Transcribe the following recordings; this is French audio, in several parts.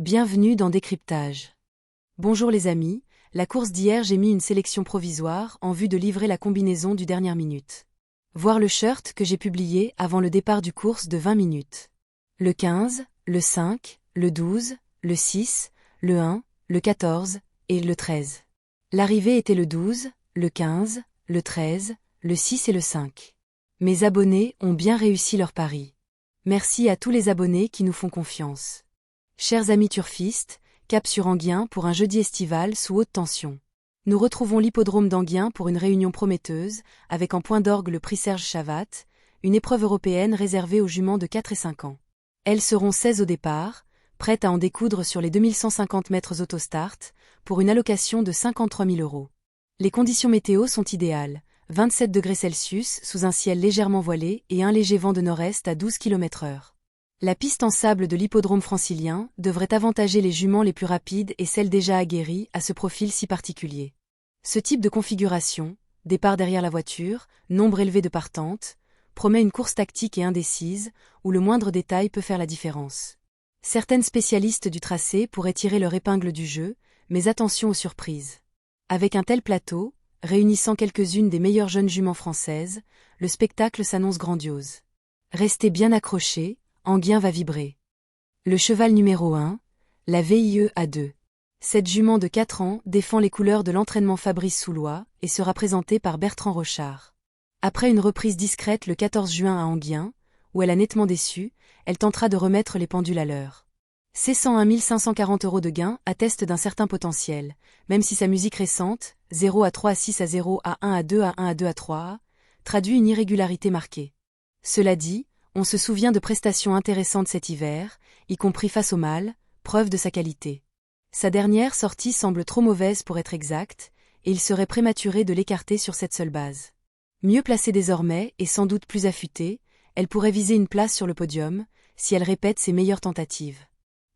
Bienvenue dans Décryptage. Bonjour les amis, la course d'hier j'ai mis une sélection provisoire en vue de livrer la combinaison du dernière minute. Voir le shirt que j'ai publié avant le départ du course de 20 minutes. Le 15, le 5, le 12, le 6, le 1, le 14 et le 13. L'arrivée était le 12, le 15, le 13, le 6 et le 5. Mes abonnés ont bien réussi leur pari. Merci à tous les abonnés qui nous font confiance. Chers amis turfistes, cap sur Enghien pour un jeudi estival sous haute tension. Nous retrouvons l'hippodrome d'Enghien pour une réunion prometteuse, avec en point d'orgue le prix Serge Chavat, une épreuve européenne réservée aux juments de 4 et 5 ans. Elles seront 16 au départ, prêtes à en découdre sur les 2150 mètres autostart, pour une allocation de 53 000 €. Les conditions météo sont idéales, 27 degrés Celsius sous un ciel légèrement voilé et un léger vent de nord-est à 12 km/h. La piste en sable de l'hippodrome francilien devrait avantager les juments les plus rapides et celles déjà aguerries à ce profil si particulier. Ce type de configuration, départ derrière la voiture, nombre élevé de partantes, promet une course tactique et indécise, où le moindre détail peut faire la différence. Certaines spécialistes du tracé pourraient tirer leur épingle du jeu, mais attention aux surprises. Avec un tel plateau, réunissant quelques-unes des meilleures jeunes juments françaises, le spectacle s'annonce grandiose. Restez bien accrochés, Enghien va vibrer. Le cheval numéro 1, la VIE A2. Cette jument de 4 ans défend les couleurs de l'entraînement Fabrice Soulois et sera présentée par Bertrand Rochard. Après une reprise discrète le 14 juin à Enghien, où elle a nettement déçu, elle tentera de remettre les pendules à l'heure. Ses 101 540 € de gain attestent d'un certain potentiel, même si sa musique récente, 0 à 3 à 6 à 0 à 1 à 2 à 1 à 2 à 3 à, traduit une irrégularité marquée. Cela dit, on se souvient de prestations intéressantes cet hiver, y compris face au mâle, preuve de sa qualité. Sa dernière sortie semble trop mauvaise pour être exacte, et il serait prématuré de l'écarter sur cette seule base. Mieux placée désormais et sans doute plus affûtée, elle pourrait viser une place sur le podium, si elle répète ses meilleures tentatives.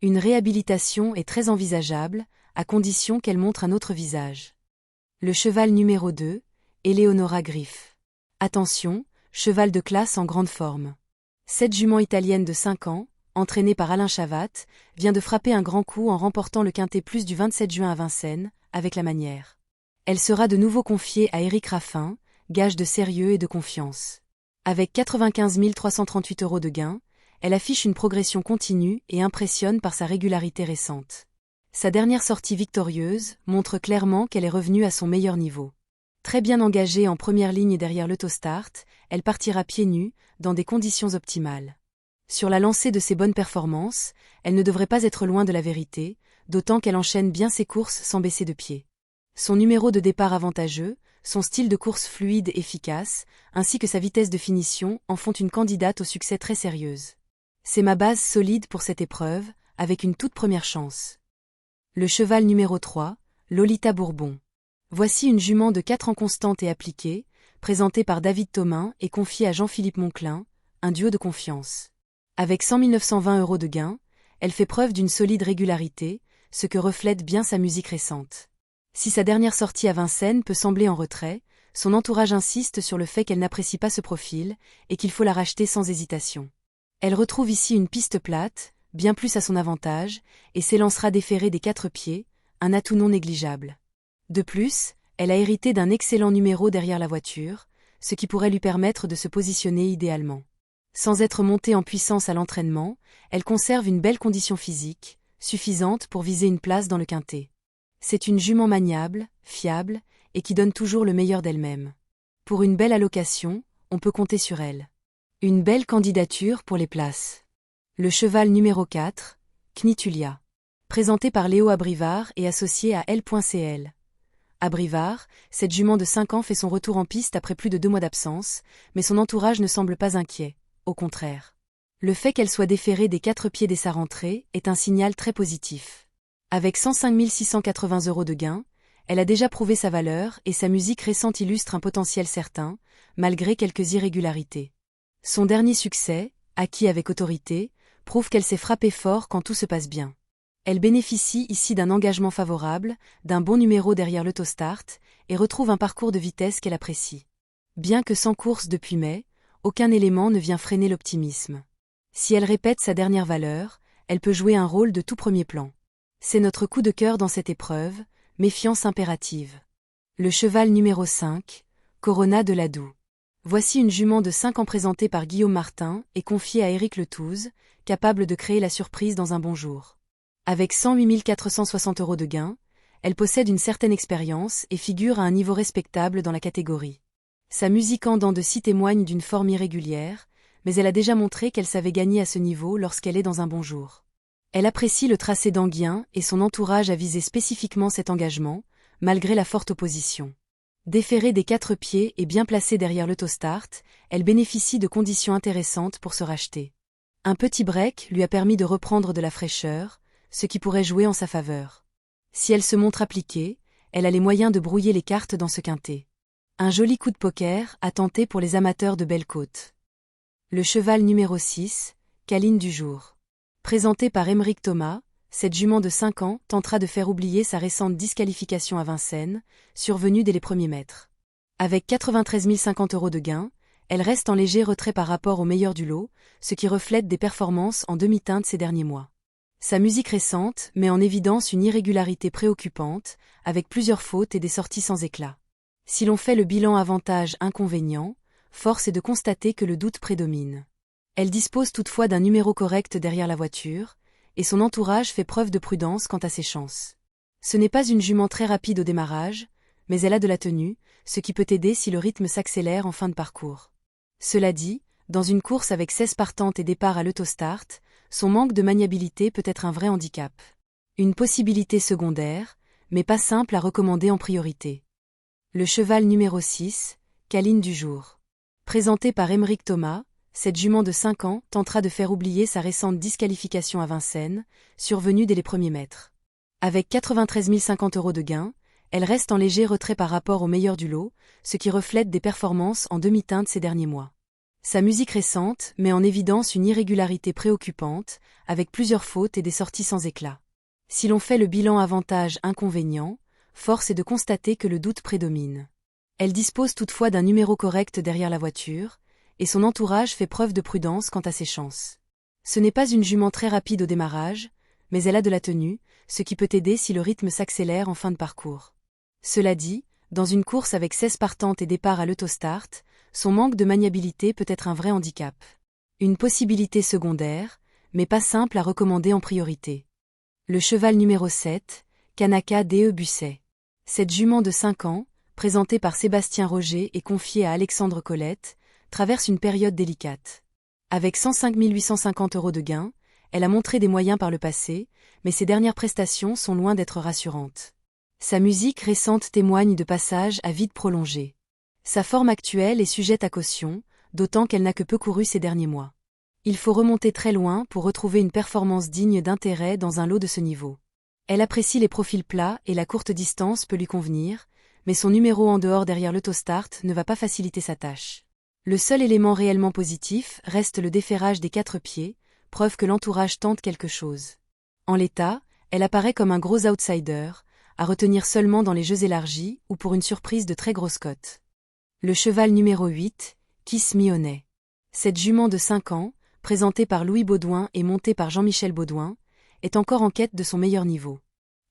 Une réhabilitation est très envisageable, à condition qu'elle montre un autre visage. Le cheval numéro 2, Eleonora Griff. Attention, cheval de classe en grande forme. Cette jument italienne de 5 ans, entraînée par Alain Chavat, vient de frapper un grand coup en remportant le Quintet Plus du 27 juin à Vincennes, avec la manière. Elle sera de nouveau confiée à Éric Raffin, gage de sérieux et de confiance. Avec 95 338 € de gain, elle affiche une progression continue et impressionne par sa régularité récente. Sa dernière sortie victorieuse montre clairement qu'elle est revenue à son meilleur niveau. Très bien engagée en première ligne derrière l'autostart, elle partira pieds nus, dans des conditions optimales. Sur la lancée de ses bonnes performances, elle ne devrait pas être loin de la vérité, d'autant qu'elle enchaîne bien ses courses sans baisser de pied. Son numéro de départ avantageux, son style de course fluide et efficace, ainsi que sa vitesse de finition en font une candidate au succès très sérieuse. C'est ma base solide pour cette épreuve, avec une toute première chance. Le cheval numéro 3, Lolita Bourbon. Voici une jument de 4 ans constante et appliquée, présentée par David Thomain et confiée à Jean-Philippe Monclin, un duo de confiance. Avec 100 920 € de gain, elle fait preuve d'une solide régularité, ce que reflète bien sa musique récente. Si sa dernière sortie à Vincennes peut sembler en retrait, son entourage insiste sur le fait qu'elle n'apprécie pas ce profil et qu'il faut la racheter sans hésitation. Elle retrouve ici une piste plate, bien plus à son avantage, et s'élancera déférée des 4 pieds, un atout non négligeable. De plus, elle a hérité d'un excellent numéro derrière la voiture, ce qui pourrait lui permettre de se positionner idéalement. Sans être montée en puissance à l'entraînement, elle conserve une belle condition physique, suffisante pour viser une place dans le quintet. C'est une jument maniable, fiable, et qui donne toujours le meilleur d'elle-même. Pour une belle allocation, on peut compter sur elle. Une belle candidature pour les places. Le cheval numéro 4, Knitulia. Présenté par Léo Abrivard et associé à L.cl. Abrivard, cette jument de 5 ans fait son retour en piste après plus de 2 mois d'absence, mais son entourage ne semble pas inquiet, au contraire. Le fait qu'elle soit déférée des 4 pieds dès sa rentrée est un signal très positif. Avec 105 680 € de gain, elle a déjà prouvé sa valeur et sa musique récente illustre un potentiel certain, malgré quelques irrégularités. Son dernier succès, acquis avec autorité, prouve qu'elle sait frapper fort quand tout se passe bien. Elle bénéficie ici d'un engagement favorable, d'un bon numéro derrière l'autostart, et retrouve un parcours de vitesse qu'elle apprécie. Bien que sans course depuis mai, aucun élément ne vient freiner l'optimisme. Si elle répète sa dernière valeur, elle peut jouer un rôle de tout premier plan. C'est notre coup de cœur dans cette épreuve, méfiance impérative. Le cheval numéro 5, Corona de Ladoux. Voici une jument de 5 ans présentée par Guillaume Martin et confiée à Éric Letouze, capable de créer la surprise dans un bon jour. Avec 108 460 € de gain, elle possède une certaine expérience et figure à un niveau respectable dans la catégorie. Sa musique en dents de scie témoigne d'une forme irrégulière, mais elle a déjà montré qu'elle savait gagner à ce niveau lorsqu'elle est dans un bon jour. Elle apprécie le tracé d'Anguien et son entourage a visé spécifiquement cet engagement, malgré la forte opposition. Déferrée des 4 pieds et bien placée derrière l'autostart, elle bénéficie de conditions intéressantes pour se racheter. Un petit break lui a permis de reprendre de la fraîcheur, ce qui pourrait jouer en sa faveur. Si elle se montre appliquée, elle a les moyens de brouiller les cartes dans ce quintet. Un joli coup de poker à tenter pour les amateurs de belles côtes. Le cheval numéro 6, Caline du jour. Présentée par Aymeric Thomas, cette jument de 5 ans tentera de faire oublier sa récente disqualification à Vincennes, survenue dès les premiers mètres. Avec 93 050 € de gain, elle reste en léger retrait par rapport au meilleur du lot, ce qui reflète des performances en demi-teinte ces derniers mois. Sa musique récente met en évidence une irrégularité préoccupante, avec plusieurs fautes et des sorties sans éclat. Si l'on fait le bilan avantage-inconvénient, force est de constater que le doute prédomine. Elle dispose toutefois d'un numéro correct derrière la voiture, et son entourage fait preuve de prudence quant à ses chances. Ce n'est pas une jument très rapide au démarrage, mais elle a de la tenue, ce qui peut aider si le rythme s'accélère en fin de parcours. Cela dit, dans une course avec 16 partantes et départ à l'autostart, son manque de maniabilité peut être un vrai handicap. Une possibilité secondaire, mais pas simple à recommander en priorité. Le cheval numéro 6, Caline du jour. Présentée par Aymeric Thomas, cette jument de 5 ans tentera de faire oublier sa récente disqualification à Vincennes, survenue dès les premiers mètres. Avec 93 050 € de gain, elle reste en léger retrait par rapport au meilleur du lot, ce qui reflète des performances en demi-teinte ces derniers mois. Sa musique récente met en évidence une irrégularité préoccupante, avec plusieurs fautes et des sorties sans éclat. Si l'on fait le bilan avantage-inconvénient, force est de constater que le doute prédomine. Elle dispose toutefois d'un numéro correct derrière la voiture, et son entourage fait preuve de prudence quant à ses chances. Ce n'est pas une jument très rapide au démarrage, mais elle a de la tenue, ce qui peut aider si le rythme s'accélère en fin de parcours. Cela dit, dans une course avec 16 partantes et départ à l'autostart, son manque de maniabilité peut être un vrai handicap. Une possibilité secondaire, mais pas simple à recommander en priorité. Le cheval numéro 7, Kanaka de Busset. Cette jument de 5 ans, présentée par Sébastien Roger et confiée à Alexandre Colette, traverse une période délicate. Avec 105 850 € de gain, elle a montré des moyens par le passé, mais ses dernières prestations sont loin d'être rassurantes. Sa musique récente témoigne de passages à vide prolongé. Sa forme actuelle est sujette à caution, d'autant qu'elle n'a que peu couru ces derniers mois. Il faut remonter très loin pour retrouver une performance digne d'intérêt dans un lot de ce niveau. Elle apprécie les profils plats et la courte distance peut lui convenir, mais son numéro en dehors derrière l'autostart ne va pas faciliter sa tâche. Le seul élément réellement positif reste le déferrage des 4 pieds, preuve que l'entourage tente quelque chose. En l'état, elle apparaît comme un gros outsider, à retenir seulement dans les jeux élargis ou pour une surprise de très grosse cote. Le cheval numéro 8, Kiss Mionnet. Cette jument de 5 ans, présentée par Louis Baudouin et montée par Jean-Michel Baudouin, est encore en quête de son meilleur niveau.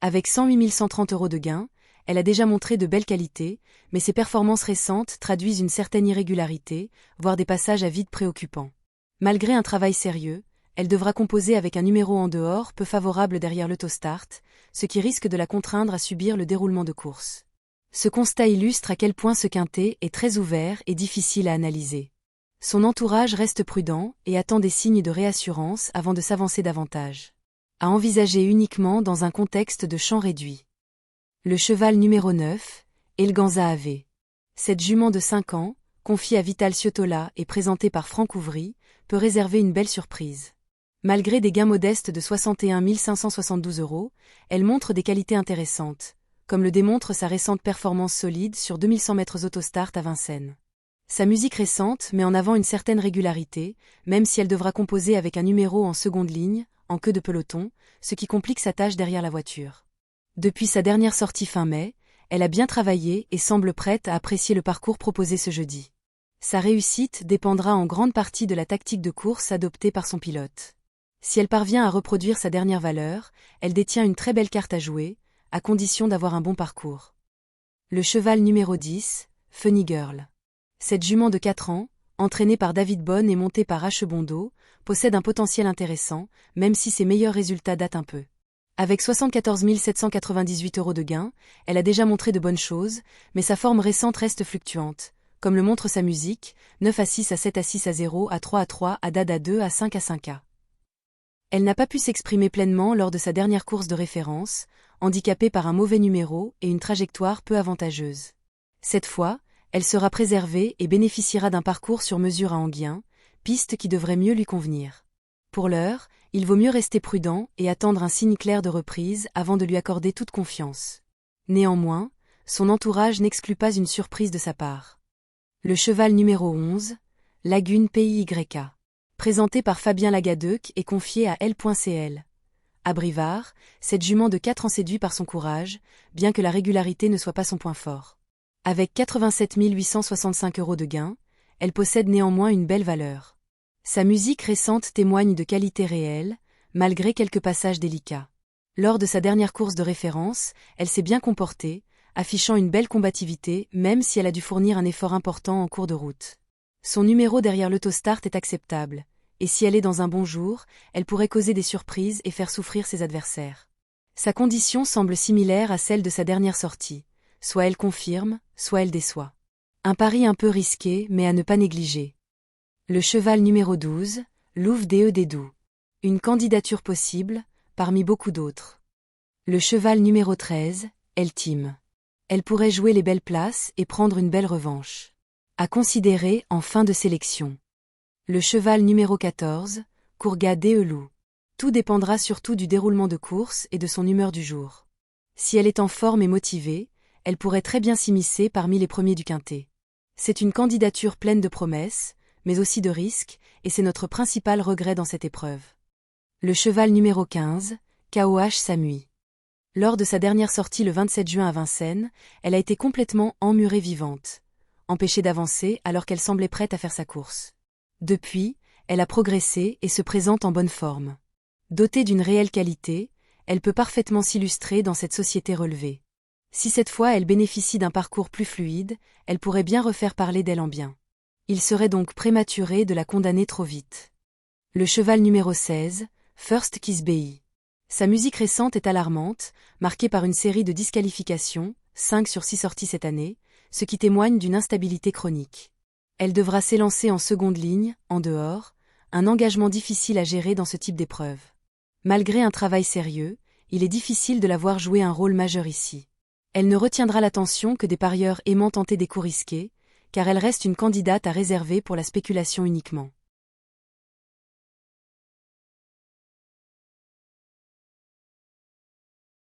Avec 108 130 € de gain, elle a déjà montré de belles qualités, mais ses performances récentes traduisent une certaine irrégularité, voire des passages à vide préoccupants. Malgré un travail sérieux, elle devra composer avec un numéro en dehors peu favorable derrière l'autostart, ce qui risque de la contraindre à subir le déroulement de course. Ce constat illustre à quel point ce quintet est très ouvert et difficile à analyser. Son entourage reste prudent et attend des signes de réassurance avant de s'avancer davantage. À envisager uniquement dans un contexte de champ réduit. Le cheval numéro 9, Elganza Ave. Cette jument de 5 ans, confiée à Vital Ciotola et présentée par Franck Ouvry, peut réserver une belle surprise. Malgré des gains modestes de 61 572 €, elle montre des qualités intéressantes, comme le démontre sa récente performance solide sur 2100 mètres autostart à Vincennes. Sa musique récente met en avant une certaine régularité, même si elle devra composer avec un numéro en seconde ligne, en queue de peloton, ce qui complique sa tâche derrière la voiture. Depuis sa dernière sortie fin mai, elle a bien travaillé et semble prête à apprécier le parcours proposé ce jeudi. Sa réussite dépendra en grande partie de la tactique de course adoptée par son pilote. Si elle parvient à reproduire sa dernière valeur, elle détient une très belle carte à jouer, à condition d'avoir un bon parcours. Le cheval numéro 10, Funny Girl. Cette jument de 4 ans, entraînée par David Bonne et montée par Bondo, possède un potentiel intéressant, même si ses meilleurs résultats datent un peu. Avec 74 798 € de gains, elle a déjà montré de bonnes choses, mais sa forme récente reste fluctuante, comme le montre sa musique, 9 à 6 à 7 à 6 à 0 à 3 à 3 à dad à 2 à 5 à 5 à. Elle n'a pas pu s'exprimer pleinement lors de sa dernière course de référence, handicapée par un mauvais numéro et une trajectoire peu avantageuse. Cette fois, elle sera préservée et bénéficiera d'un parcours sur mesure à Enghien, piste qui devrait mieux lui convenir. Pour l'heure, il vaut mieux rester prudent et attendre un signe clair de reprise avant de lui accorder toute confiance. Néanmoins, son entourage n'exclut pas une surprise de sa part. Le cheval numéro 11, Lagune PYK. Présenté par Fabien Lagadeuc et confié à L.cl. À Brivard, cette jument de 4 ans séduit par son courage, bien que la régularité ne soit pas son point fort. Avec 87 865 € de gains, elle possède néanmoins une belle valeur. Sa musique récente témoigne de qualité réelle, malgré quelques passages délicats. Lors de sa dernière course de référence, elle s'est bien comportée, affichant une belle combativité même si elle a dû fournir un effort important en cours de route. Son numéro derrière l'autostart est acceptable, et si elle est dans un bon jour, elle pourrait causer des surprises et faire souffrir ses adversaires. Sa condition semble similaire à celle de sa dernière sortie, soit elle confirme, soit elle déçoit. Un pari un peu risqué mais à ne pas négliger. Le cheval numéro 12, Louvre Dédou. Une candidature possible, parmi beaucoup d'autres. Le cheval numéro 13, Eltime. Elle pourrait jouer les belles places et prendre une belle revanche. À considérer en fin de sélection. Le cheval numéro 14, Courga Delou. Tout dépendra surtout du déroulement de course et de son humeur du jour. Si elle est en forme et motivée, elle pourrait très bien s'immiscer parmi les premiers du quintet. C'est une candidature pleine de promesses, mais aussi de risques, et c'est notre principal regret dans cette épreuve. Le cheval numéro 15, KOH Samui. Lors de sa dernière sortie le 27 juin à Vincennes, elle a été complètement emmurée vivante, empêchée d'avancer alors qu'elle semblait prête à faire sa course. Depuis, elle a progressé et se présente en bonne forme. Dotée d'une réelle qualité, elle peut parfaitement s'illustrer dans cette société relevée. Si cette fois elle bénéficie d'un parcours plus fluide, elle pourrait bien refaire parler d'elle en bien. Il serait donc prématuré de la condamner trop vite. Le cheval numéro 16, First Kiss BI. Sa musique récente est alarmante, marquée par une série de disqualifications, 5 sur 6 sorties cette année, ce qui témoigne d'une instabilité chronique. Elle devra s'élancer en seconde ligne, en dehors, un engagement difficile à gérer dans ce type d'épreuve. Malgré un travail sérieux, il est difficile de la voir jouer un rôle majeur ici. Elle ne retiendra l'attention que des parieurs aimant tenter des coups risqués, car elle reste une candidate à réserver pour la spéculation uniquement.